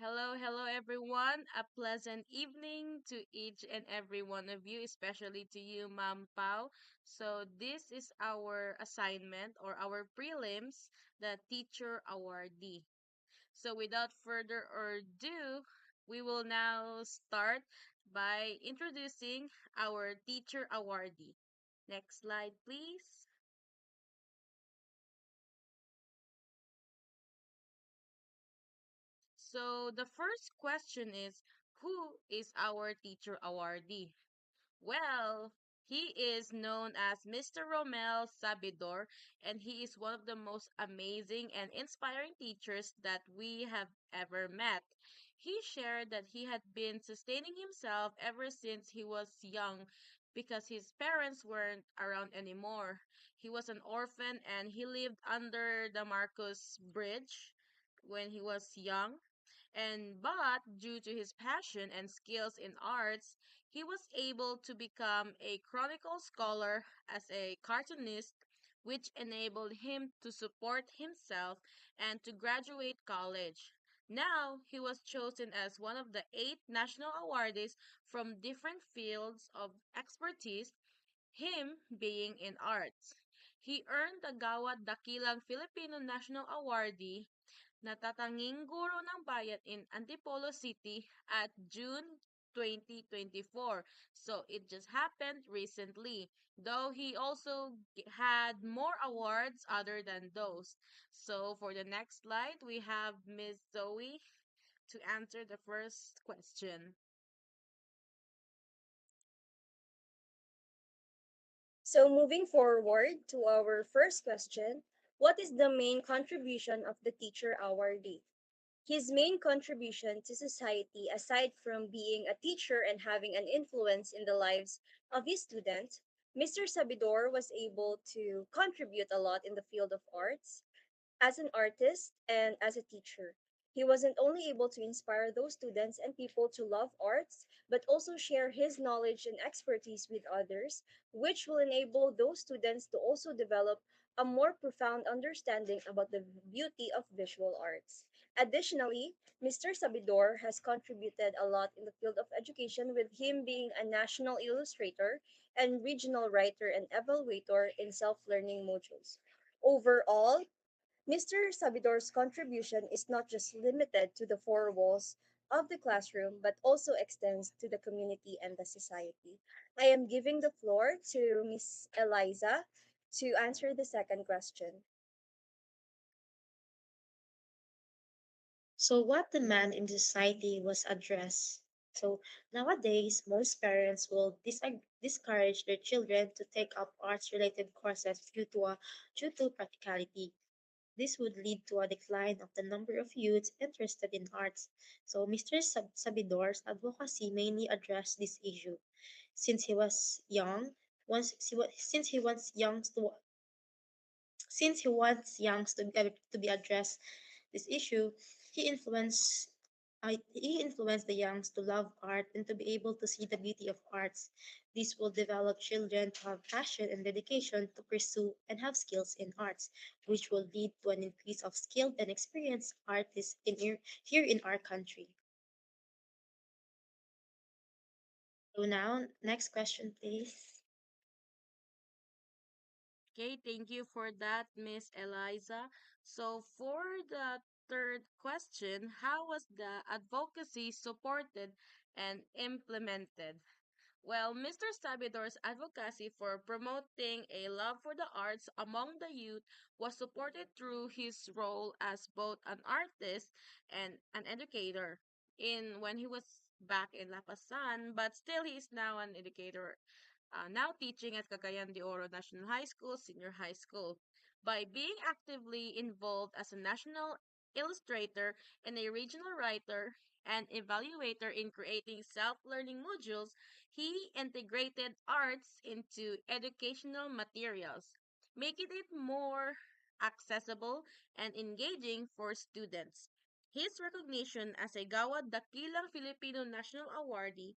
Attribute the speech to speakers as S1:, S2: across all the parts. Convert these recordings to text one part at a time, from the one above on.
S1: Hello, everyone. A pleasant evening to each and every one of you, especially to you, Ma'am Pau. So, this is our assignment or our prelims, the Teacher Awardee. So, without further ado, we will now start by introducing our Teacher Awardee. Next slide, please. So, the first question is, who is our Teacher Awardee? Well, he is known as Mr. Romel Sabidor, and he is one of the most amazing and inspiring teachers that we have ever met. He shared that he had been sustaining himself ever since he was young because his parents weren't around anymore. He was an orphan and he lived under the Marcos Bridge when he was young but due to his passion and skills in arts, he was able to become a chronicle scholar as a cartoonist, which enabled him to support himself and to graduate college. Now, he was chosen as one of the 8 national awardees from different fields of expertise, him being in arts. He earned the Gawad Dakilang Filipino National Awardee natatanging guro ng bayan in Antipolo City at June 2024. So it just happened recently, though he also had more awards other than those. So for the next slide, we have Miss Zoe to answer the first question.
S2: So, moving forward to our first question, what is the main contribution of the teacher awardee? His main contribution to society, aside from being a teacher and having an influence in the lives of his students, Mr. Sabidor was able to contribute a lot in the field of arts, as an artist and as a teacher. He wasn't only able to inspire those students and people to love arts, but also share his knowledge and expertise with others, which will enable those students to also develop a more profound understanding about the beauty of visual arts. Additionally, Mr. Sabidor has contributed a lot in the field of education, with him being a national illustrator and regional writer and evaluator in self learning modules. Overall, Mr. Sabidor's contribution is not just limited to the four walls of the classroom, but also extends to the community and the society. I am giving the floor to Miss Eliza to answer the second question.
S3: So, what demand in society was addressed? So, nowadays, most parents will discourage their children to take up arts related courses due to practicality. This would lead to a decline of the number of youths interested in arts. So, Mr. Sabidor's advocacy mainly addressed this issue. Since he was young, once he was, since he wants youngs to be addressed this issue, he influenced he influenced the youngs to love art and to be able to see the beauty of arts. This will develop children to have passion and dedication to pursue and have skills in arts, which will lead to an increase of skilled and experienced artists here in our country. So now, next question, please.
S1: Okay, thank you for that, Miss Eliza. So for the third question, how was the advocacy supported and implemented? Well, Mr. Sabidor's advocacy for promoting a love for the arts among the youth was supported through his role as both an artist and an educator in when he was back in Lapasan, but still he is now an educator, now teaching at Cagayan de Oro National High School, Senior High School. By being actively involved as a national illustrator and a regional writer and evaluator in creating self-learning modules, he integrated arts into educational materials, making it more accessible and engaging for students. His recognition as a Gawad Dakilang Filipino National Awardee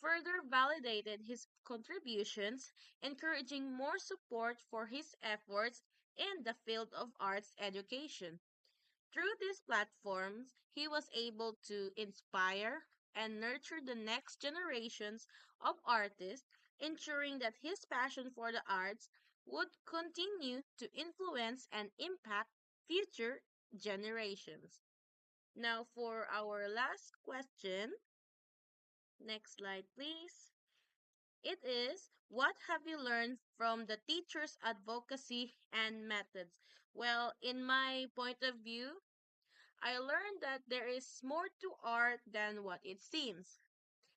S1: further validated his contributions, encouraging more support for his efforts in the field of arts education. Through these platforms, he was able to inspire and nurture the next generations of artists, ensuring that his passion for the arts would continue to influence and impact future generations. Now, for our last question, next slide, please. It is, what have you learned from the teacher's advocacy and methods? Well, in my point of view, I learned that there is more to art than what it seems.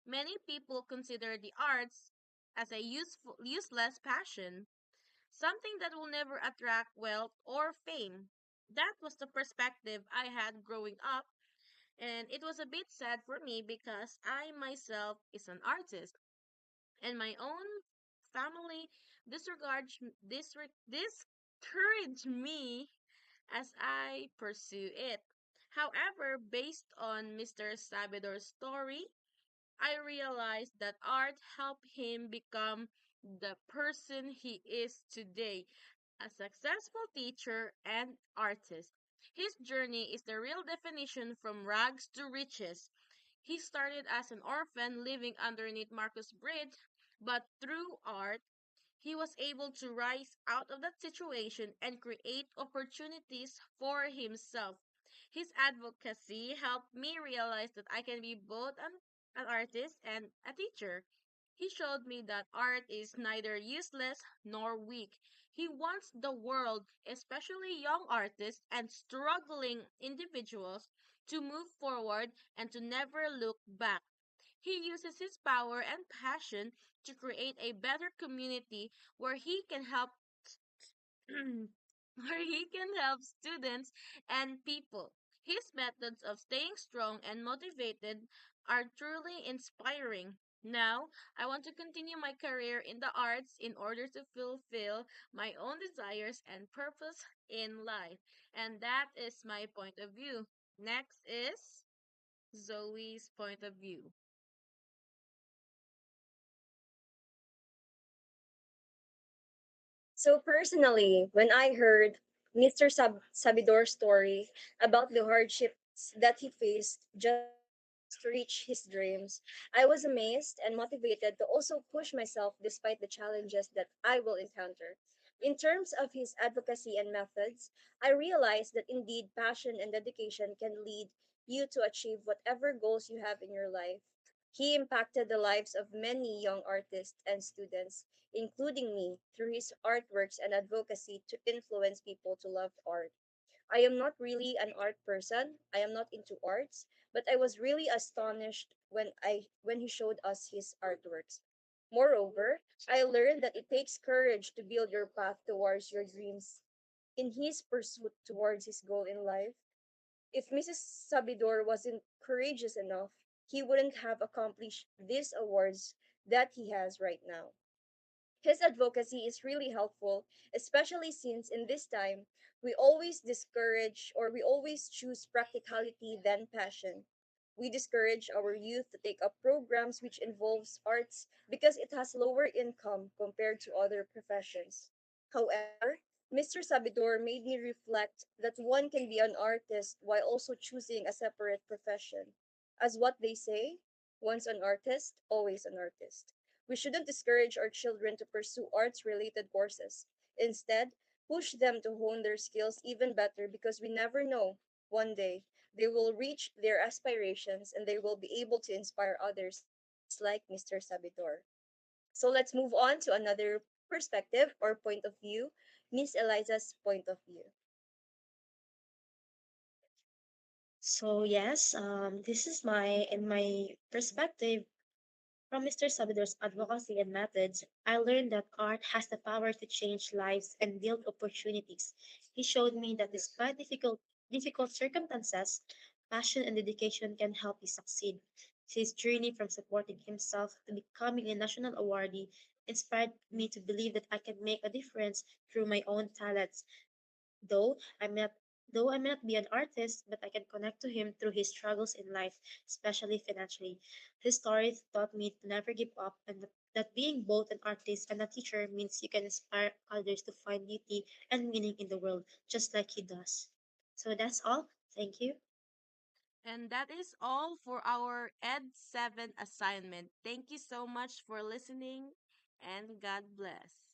S1: Many people consider the arts as a useless passion, something that will never attract wealth or fame. That was the perspective I had growing up, and it was a bit sad for me because I myself is an artist, and my own family discouraged me as I pursue it. However, based on Mr. Sabidor's story, I realized that art helped him become the person he is today, a successful teacher and artist. His journey is the real definition from rags to riches. He started as an orphan living underneath Marcus Bridge, but through art, he was able to rise out of that situation and create opportunities for himself. His advocacy helped me realize that I can be both an artist and a teacher. He showed me that art is neither useless nor weak. He wants the world, especially young artists and struggling individuals, to move forward and to never look back. He uses his power and passion to create a better community where he can help where he can help students and people. His methods of staying strong and motivated are truly inspiring. Now, I want to continue my career in the arts in order to fulfill my own desires and purpose in life. And that is my point of view. Next is Zoe's point of view.
S2: So personally, when I heard Mr. Sabidor's story about the hardships that he faced just to reach his dreams, I was amazed and motivated to also push myself despite the challenges that I will encounter. In terms of his advocacy and methods, I realized that indeed passion and dedication can lead you to achieve whatever goals you have in your life. He impacted the lives of many young artists and students, including me, through his artworks and advocacy to influence people to love art. I am not really an art person. I am not into arts, but I was really astonished when he showed us his artworks. Moreover, I learned that it takes courage to build your path towards your dreams. In his pursuit towards his goal in life, if Mrs. Sabidor wasn't courageous enough, he wouldn't have accomplished these awards that he has right now. His advocacy is really helpful, especially since in this time, we always choose practicality than passion. We discourage our youth to take up programs which involves arts because it has lower income compared to other professions. However, Mr. Sabidor made me reflect that one can be an artist while also choosing a separate profession. As what they say, once an artist, always an artist. We shouldn't discourage our children to pursue arts related courses. Instead, push them to hone their skills even better because we never know. One day, they will reach their aspirations and they will be able to inspire others like Mr. Sabidor. So let's move on to another perspective or point of view, Miss Eliza's point of view.
S3: So yes, this is my perspective. From Mr. Sabidor's advocacy and methods, I learned that art has the power to change lives and build opportunities. He showed me that despite difficult circumstances, passion and dedication can help you succeed. His journey from supporting himself to becoming a national awardee inspired me to believe that I can make a difference through my own talents. Though I may not though I may not be an artist, but I can connect to him through his struggles in life, especially financially. His stories taught me to never give up and that being both an artist and a teacher means you can inspire others to find beauty and meaning in the world, just like he does. So that's all. Thank you.
S1: And that is all for our Ed 7 assignment. Thank you so much for listening and God bless.